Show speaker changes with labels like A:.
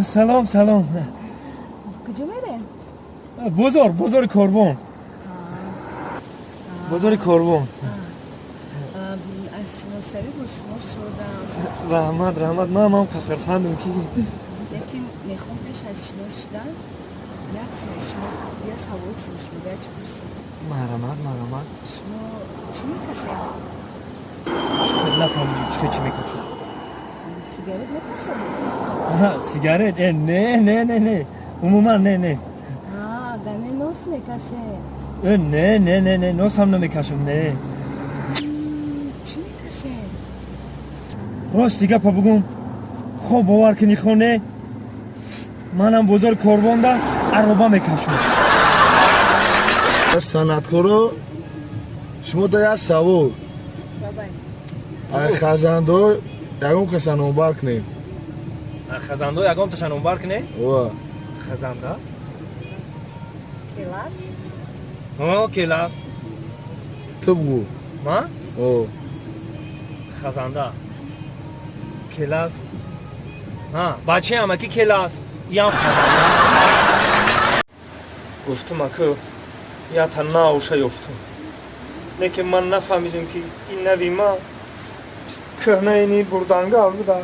A: سلام سلام.
B: کجا میرین؟
A: بازار کاروان. بازار کاروان.
B: از شناسایی با شما شدم.
A: رحمت من خرسندم کی.
B: یکی میخوام پیش از شناس شدن یک چشم یه سوال چشم میده چی پرسیم؟
A: مرحمت.
B: شما چی میکشید؟
A: نفهمیدم چی میکشید.
B: سیگارت نکشید؟
A: سیگارت؟ نه. عموما نه.
B: گنه نوس میکشید؟
A: نه نوس هم نمیکشم نه.
B: چی میکشید؟
A: راست دیگه پا بگم خوب باور کنی خونه منم بازار کاروان دا عربه میکشم.
C: صنعتکارا شما دا یک سوال خزنده یکم کسان اونبار کنیم.
A: خزنده یکم تشن اونبار کنی؟ خزنده؟
B: کلاس؟
A: کلاس.
C: تو بگو.
A: من؟ خزنده کلاس. بچه همه که کلاس یا خزنده گفتم اکو یا تنها اوشه یفتم لیکن من نفهمیدم که این نوی ما کهنه اینی بردانگه بوده.